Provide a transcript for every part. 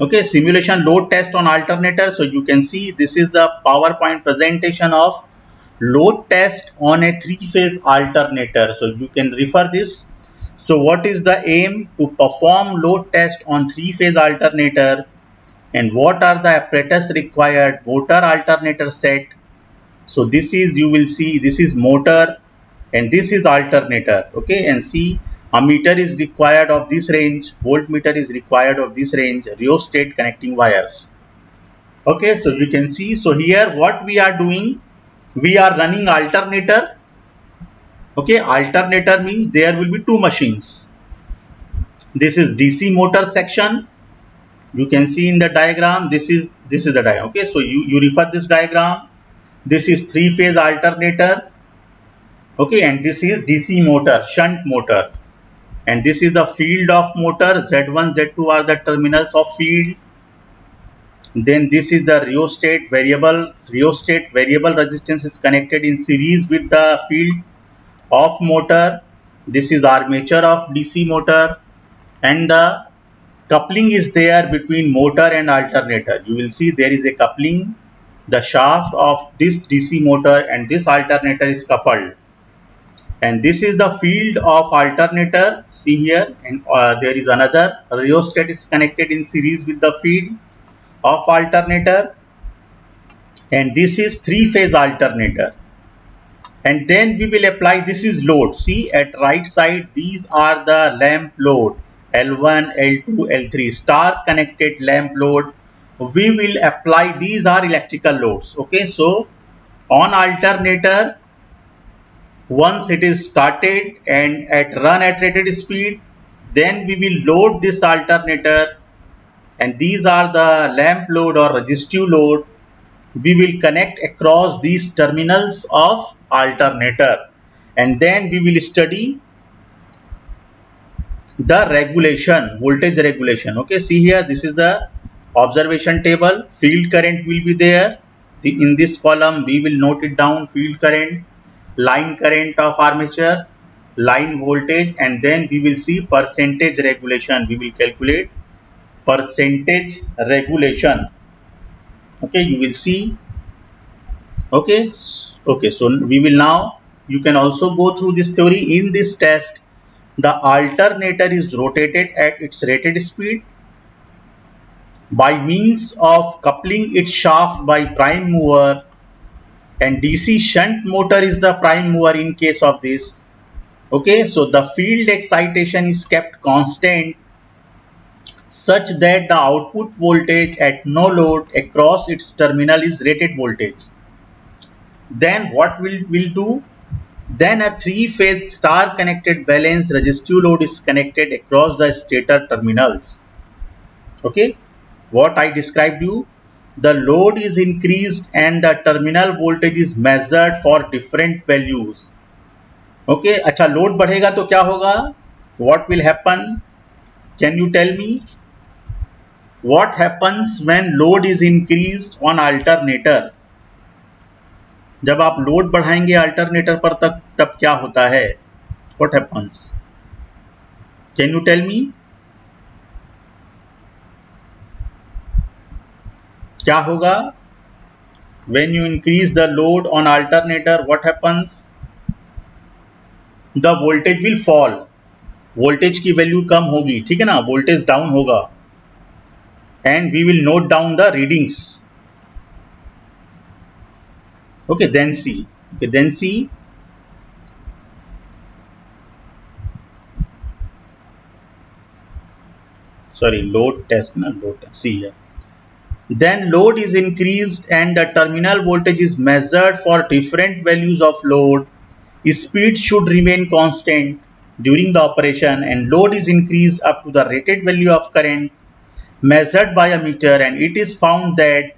Okay, simulation load test on alternator. So you can see this is the PowerPoint presentation of load test on a three-phase alternator. So you can refer this. So what is the aim? To perform load test on three-phase alternator, and what are the apparatus required? Motor alternator set. So this is, you will see, this is motor and this is alternator. Okay, and see, ammeter is required of this range, voltmeter is required of this range, rheostat connecting wires. Okay, so you can see, so here what we are doing, we are running alternator. Okay, alternator means there will be two machines. This is DC motor section. You can see in the diagram, this is the diagram. Okay, so you refer this diagram. This is three-phase alternator. Okay, and this is DC motor, shunt motor, and this is the field of motor. Z1, Z2 are the terminals of field. Then this is the rheostat variable. Rheostat variable resistance is connected in series with the field of motor. This is armature of DC motor, and the coupling is there between motor and alternator. You will see there is a coupling. The shaft of this DC motor and this alternator is coupled, and this is the field of alternator. See here, and there is another rheostat is connected in series with the field of alternator, and this is three-phase alternator. And then we will apply, this is load. See at right side, these are the lamp load, L1, L2, L3, star connected lamp load. We will apply, these are electrical loads. Okay, so on alternator, once it is started and run at rated speed, then we will load this alternator, and these are the lamp load or resistive load. We will connect across these terminals of alternator, and then we will study the regulation, voltage regulation. Okay, see here, this is the observation table. Field current will be there. In this column we will note it down, field current, line current of armature, line voltage, and then we will see percentage regulation. We will calculate percentage regulation. Okay, you will see. Okay, so we will now, you can also go through this theory. In this test, the alternator is rotated at its rated speed by means of coupling its shaft by prime mover, and DC shunt motor is the prime mover in case of this. Okay, so the field excitation is kept constant such that the output voltage at no load across its terminal is rated voltage. Then what we'll do? Then a three-phase star connected balanced resistive load is connected across the stator terminals. Okay, what I described you, the load is increased and the terminal voltage is measured for different values. Okay, अच्छा load बढ़ेगा तो क्या होगा? What will happen? Can you tell me? What happens when load is increased on alternator? जब आप load बढ़ाएंगे alternator पर तब क्या होता है? What happens? Can you tell me? क्या होगा? When you increase the load on alternator, what happens? The voltage will fall. Voltage की वैल्यू कम होगी, ठीक है ना? Voltage डाउन होगा, and we will note down the readings. Okay, then see. Okay, then see. Sorry, load test. No, load test. See here. Then load is increased and the terminal voltage is measured for different values of load. Speed should remain constant during the operation, and load is increased up to the rated value of current measured by a meter, and it is found that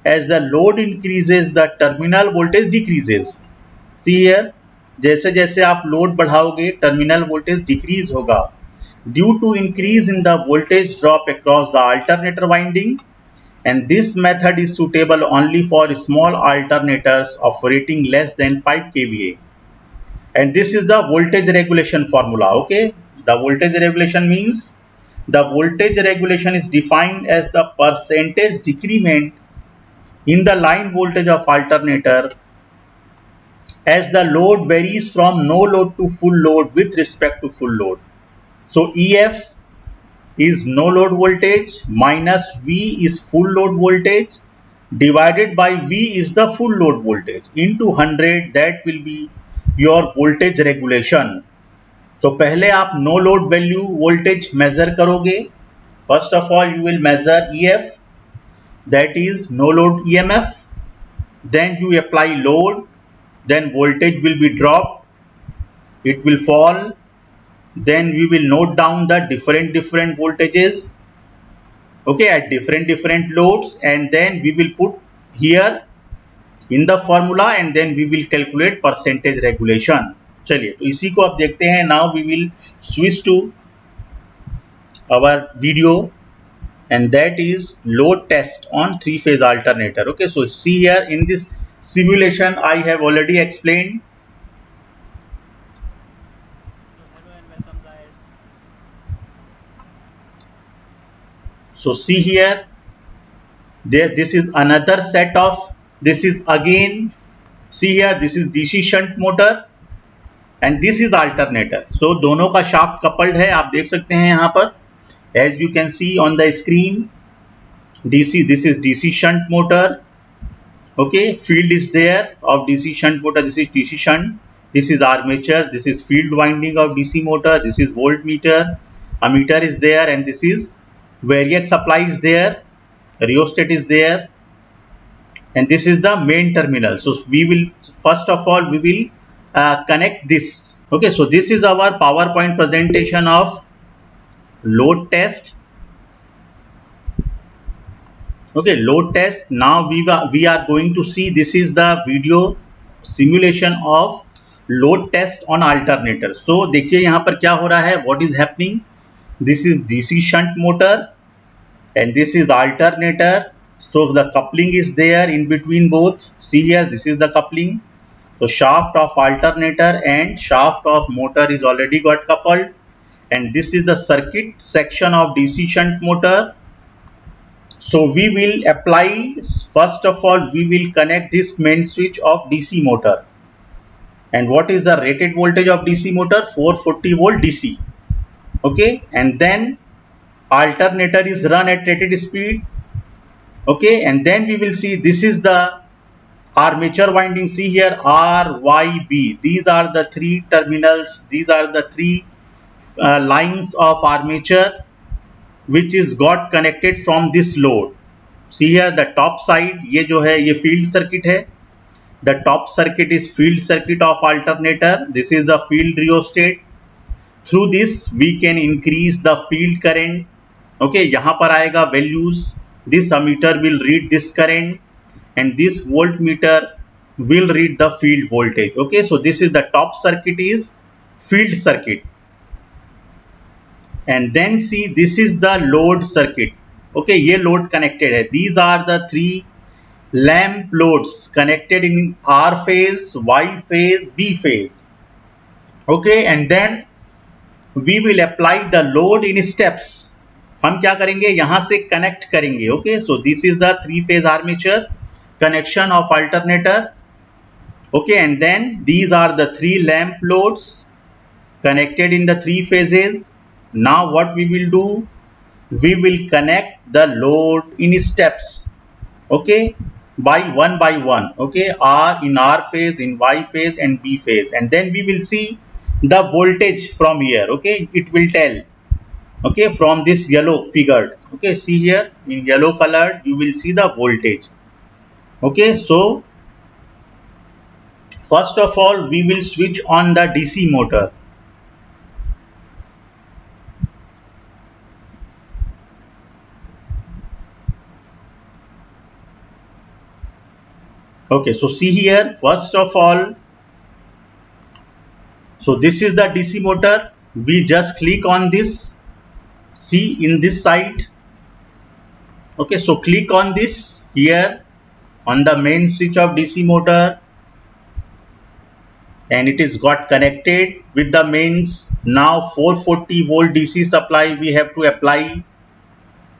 as the load increases the terminal voltage decreases. See here, जैसे जैसे आप load बढ़ाओगे terminal voltage decrease होगा due to increase in the voltage drop across the alternator winding, and this method is suitable only for small alternators of rating less than 5 kVA. And this is the voltage regulation formula. Okay, the voltage regulation means The voltage regulation is defined as the percentage decrement in the line voltage of alternator as the load varies from no load to full load with respect to full load. So EF is no load voltage minus V is full load voltage divided by V is the full load voltage into 100, that will be your voltage regulation. तो पहले आप no load value voltage measure करोगे. First of all you will measure EF, that is no load EMF. Then you apply load, then voltage will be dropped, it will fall. Then we will note down the different voltages, okay, at different loads, and then we will put here in the formula and then we will calculate percentage regulation. चलिए तो इसी को अब देखते हैं. Now we will switch to our video, and that is load test on three-phase alternator. Okay, so see here in this simulation I have already explained. So hello and welcome guys. So see here, this is another set of, this is again, see here, this is DC shunt motor and this is alternator. So दोनों का shaft coupled है, आप देख सकते हैं यहाँ पर. As you can see on the screen, DC, this is DC shunt motor. Okay, field is there of DC shunt motor. This is DC shunt. This is armature. This is field winding of DC motor. This is voltmeter. Ammeter is there, and this is variac supply is there. Rheostat is there, and this is the main terminal. So we will first of all we will connect this. Okay, so this is our PowerPoint presentation of load test. Okay, load test. Now we are going to see, this is the video simulation of load test on alternator. So देखिए यहाँ पर क्या हो रहा है, what is happening. This is DC shunt motor and this is alternator. So the coupling is there in between both. See here, this is the coupling. So shaft of alternator and shaft of motor is already got coupled, and this is the circuit section of DC shunt motor. So we will apply, first of all we will connect this main switch of DC motor. And what is the rated voltage of DC motor? 440 volt DC. Okay, and then alternator is run at rated speed. Okay, and then we will see, this is the armature winding. See here, R, Y, B. These are the three terminals. These are the three lines of armature which is got connected from this load. See here, the top side, ये जो है ये field circuit है. The top circuit is field circuit of alternator. This is the field rheostat. Through this we can increase the field current. Okay, यहाँ पर आएगा values. This ammeter will read this current, and this voltmeter will read the field voltage. Okay, so this is the top circuit is field circuit. And then see, this is the load circuit. Okay, ये load connected है. These are the three lamp loads connected in R phase, Y phase, B phase. Okay, and then we will apply the load in steps. हम क्या करेंगे, यहाँ से connect करेंगे. Okay, so this is the three phase armature connection of alternator. Okay, and then these are the three lamp loads connected in the three phases. Now what we will do, we will connect the load in steps. Okay, by one. Okay, R in R phase, in Y phase and B phase, and then we will see the voltage from here. Okay, it will tell. Okay, from this yellow figured. Okay, see here in yellow colored you will see the voltage. Okay, so first of all we will switch on the DC motor. Okay, so see here, first of all, so this is the DC motor. We just click on this. See in this side. Okay, so click on this here on the main switch of DC motor. and it is got connected with the mains. Now 440 volt DC supply we have to apply.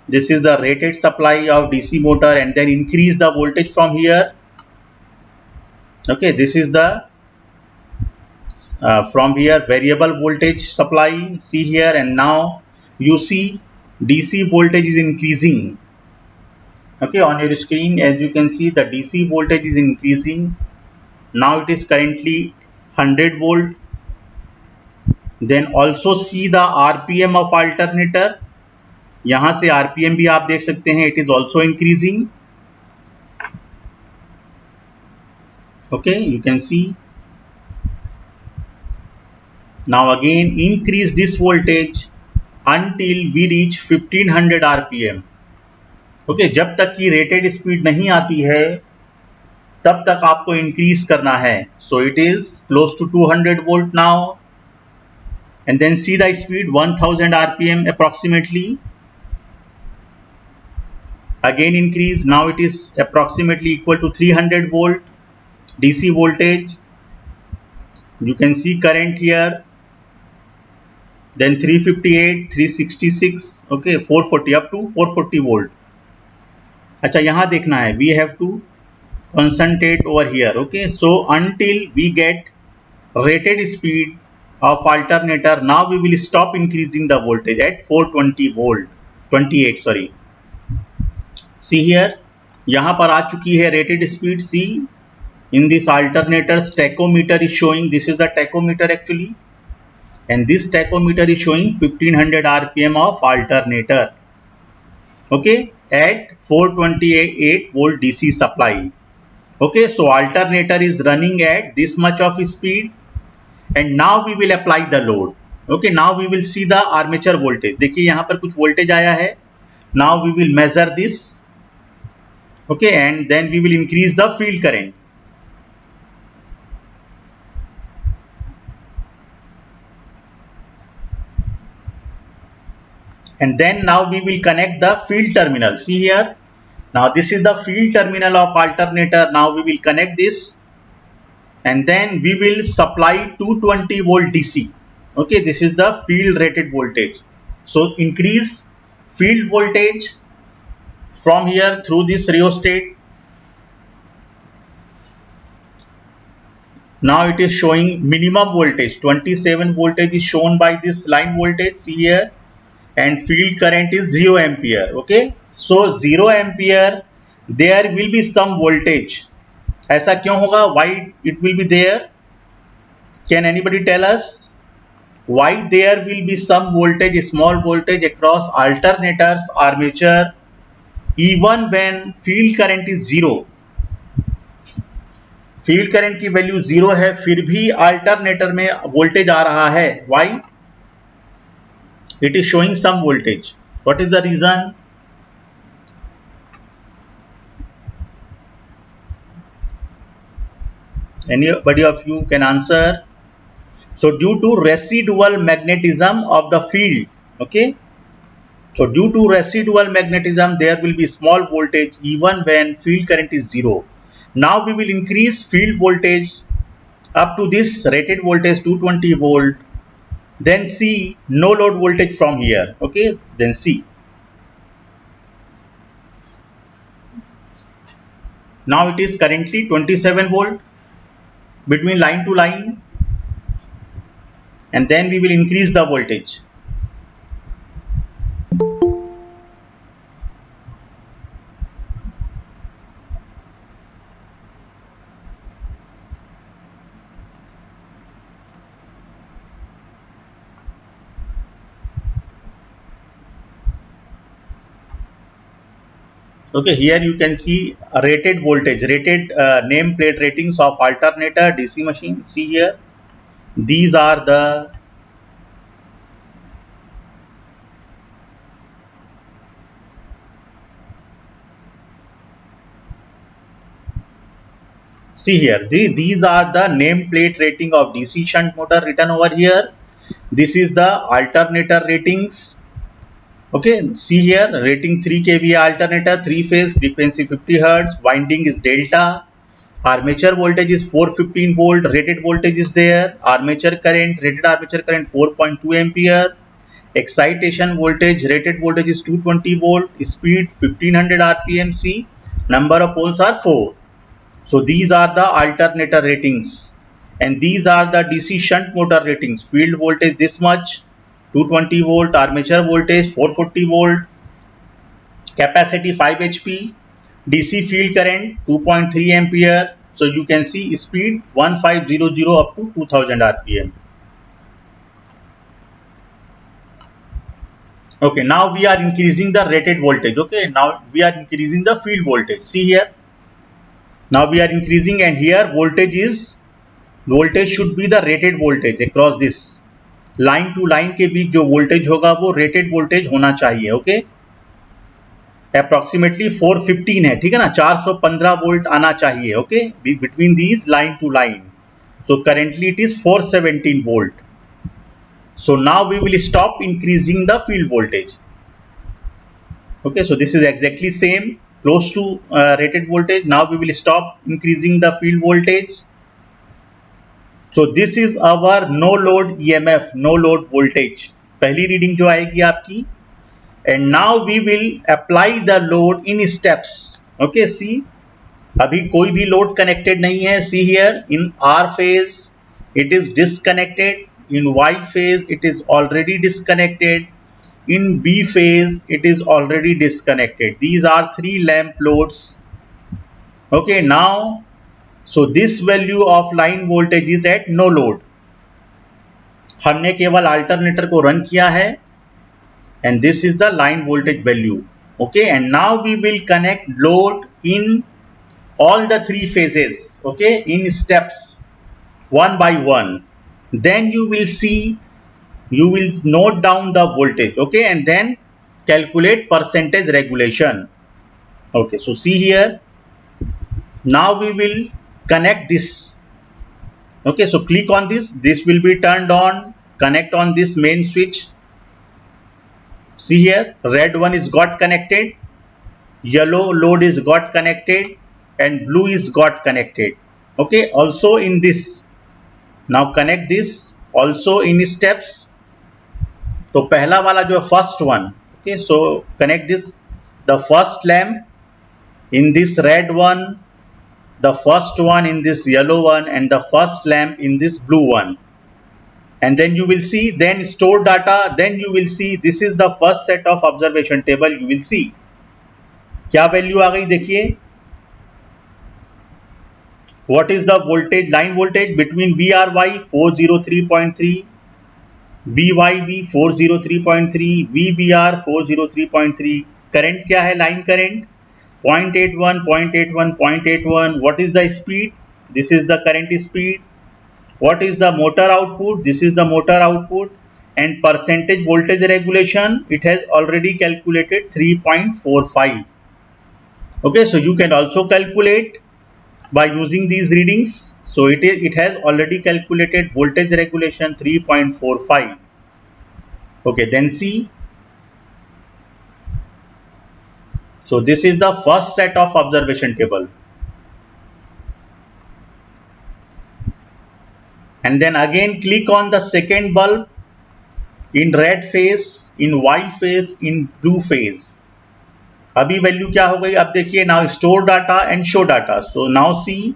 This is the rated supply of DC motor, and then increase the voltage from here. Okay, this is the from here variable voltage supply, see here, and now you see DC voltage is increasing. Okay, on your screen as you can see the DC voltage is increasing. Now it is currently 100 volt. Then also see the RPM of alternator. यहाँ से RPM भी आप देख सकते हैं, it is also increasing. Okay, you can see. Now again increase this voltage until we reach 1500 RPM. Okay, जब तक की rated speed नहीं आती है तब तक आपको increase करना है. So it is close to 200 volt now. And then see the speed 1000 RPM approximately. Again increase. Now it is approximately equal to 300 volt DC voltage. You can see current here. Then 358, 366, okay, 440 up to 440 volt. अच्छा, यहाँ देखना है. We have to concentrate over here. Okay, so until we get rated speed of alternator, now we will stop increasing the voltage at 420 volt. 28, sorry. See here, यहाँ पर आ चुकी है rated speed. See, in this alternator's tachometer is showing. This is the tachometer actually, and this tachometer is showing 1500 RPM of alternator. Okay, at 428 volt DC supply. Okay, so alternator is running at this much of speed, and now we will apply the load. Okay, now we will see the armature voltage. देखिए यहाँ पर कुछ voltage आया है. Now we will measure this. Okay, and then we will increase the field current. And then now we will connect the field terminal. See here. Now this is the field terminal of alternator. Now we will connect this, and then we will supply 220 volt DC. Okay, this is the field rated voltage. So increase field voltage from here through this rheostat. Now it is showing minimum voltage. 27 voltage is shown by this line voltage. See here. And field current is 0 ampere. Okay, so 0 ampere, there will be some voltage. ऐसा क्यों होगा? Why it will be there? Can anybody tell us why there will be some voltage, small voltage across alternator's armature even when field current is 0? Field current की value 0 है, फिर भी alternator में voltage आ रहा है. Why? It is showing some voltage. What is the reason? Anybody of you can answer? So due to residual magnetism of the field. Okay, so due to residual magnetism there will be small voltage even when field current is 0. Now we will increase field voltage up to this rated voltage 220 volt. Then see no load voltage from here. Okay, then see. Now it is currently 27 volt between line to line, and then we will increase the voltage. Okay, here you can see a rated voltage, rated nameplate ratings of alternator DC machine. See here, these are the these are the nameplate rating of DC shunt motor written over here. This is the alternator ratings. Okay, see here, rating 3 kVA alternator, 3 phase, frequency 50 Hz, winding is delta, Armature voltage is 415 volt, rated voltage is there. Armature current, rated armature current 4.2 ampere. Excitation voltage, rated voltage is 220 volt, speed 1500 rpm. C, number of poles are 4. So these are the alternator ratings, and these are the DC shunt motor ratings. Field voltage this much, 220 volt, armature voltage 440 volt, capacity 5 HP, DC field current 2.3 ampere. So you can see speed 1500 up to 2000 rpm. Okay, now we are increasing the rated voltage. Okay, now we are increasing the field voltage. See here, now we are increasing, and here voltage should be the rated voltage across this line to line के बीच जो voltage होगा वो rated voltage होना चाहिए. Okay, approximately 415 है, ठीक है ना, 415 वोल्ट आना चाहिए. Okay, between these line to line. So currently it is 417 volt. So now we will stop increasing the field voltage. Okay, so this is exactly same, close to rated voltage. Now we will stop increasing the field voltage. So this is our no load EMF, no load voltage. पहली reading जो आएगी आपकी. And now we will apply the load in steps. Okay, see, अभी कोई भी load connected नहीं है. See here, in R phase it is disconnected. In Y phase it is already disconnected. In B phase it is already disconnected. These are 3 lamp loads. Okay, now so this value of line voltage is at no load. हमने केवल alternator को run किया है, and this is the line voltage value. Okay, and now we will connect load in all the 3 phases. Okay, in steps, one by one. Then you will see, you will note down the voltage. Okay, and then calculate percentage regulation. Okay, so see here, now we will connect this. Okay, so click on this, this will be turned on. Connect on this main switch. See here, red one is got connected, yellow load is got connected, and blue is got connected. Okay, also in this, now connect this also in steps. तो पहला वाला जो first one. Okay, so connect this, the first lamp in this red one, the first one in this yellow one, and the first lamp in this blue one. And then you will see, then store data, then you will see this is the first set of observation table. You will see क्या value आ गई, देखिए. What is the voltage, line voltage between VRY 403.3, VYB 403.3, VBR 403.3. Current क्या है, line current 0.81, 0.81, 0.81. What is the speed? This is the current speed. What is the motor output? This is the motor output. And percentage voltage regulation, it has already calculated 3.45. Okay, so you can also calculate by using these readings. So it has already calculated voltage regulation 3.45. Okay, then see. So this is the first set of observation table. And then again click on the second bulb in red phase, in Y phase, in blue phase. अभी value क्या हो गई, अब देखिए. Now store data and show data. So now see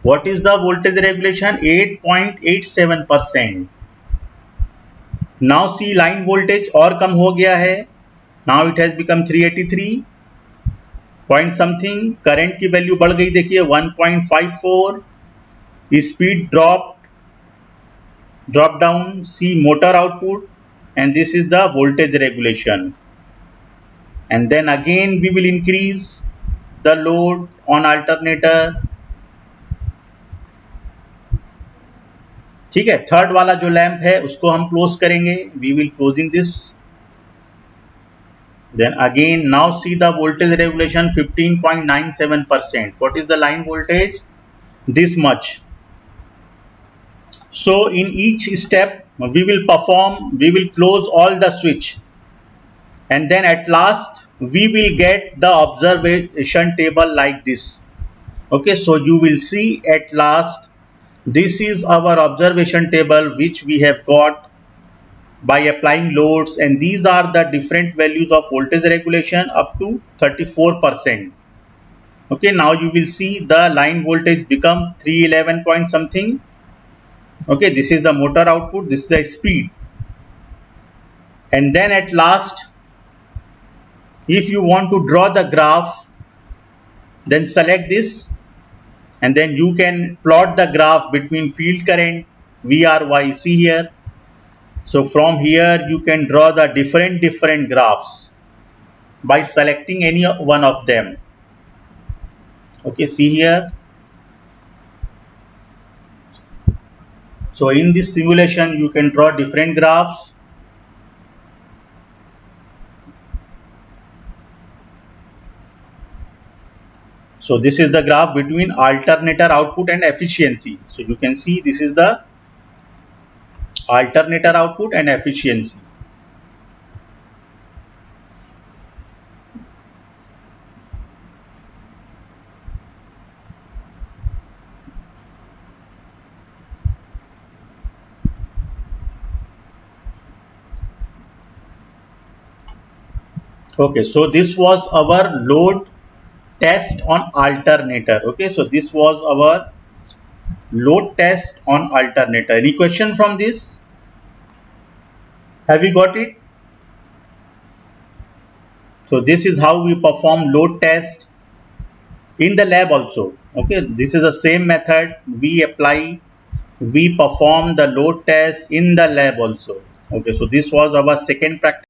what is the voltage regulation, 8.87%. Now see line voltage और कम हो गया है. Now it has become 383 point something. Current की वैल्यू बढ़ गई, देखिए 1.54. Speed drop down. See motor output, and this is the voltage regulation. And then again we will increase the load on alternator. ठीक है, थर्ड वाला जो lamp है उसको हम क्लोज करेंगे. We will closing this. Then again now see the voltage regulation 15.97%. What is the line voltage? This much. So in each step we will close all the switch, and then at last we will get the observation table like this. Okay, so you will see at last this is our observation table which we have got by applying loads, and these are the different values of voltage regulation up to 34%. Okay, now you will see the line voltage become 311 point something. Okay, this is the motor output, this is the speed. And then at last, if you want to draw the graph, then select this, and then you can plot the graph between field current VRY. See here. So from here you can draw the different graphs by selecting any one of them. Okay, see here. So in this simulation you can draw different graphs. So this is the graph between alternator output and efficiency. So you can see this is the alternator output and efficiency. Okay, so this was our load test on alternator. Okay, so this was our load test on alternator. Any question from this? Have you got it? So this is how we perform load test in the lab also. Okay, this is the same method we perform the load test in the lab also. Okay, so this was our second practice.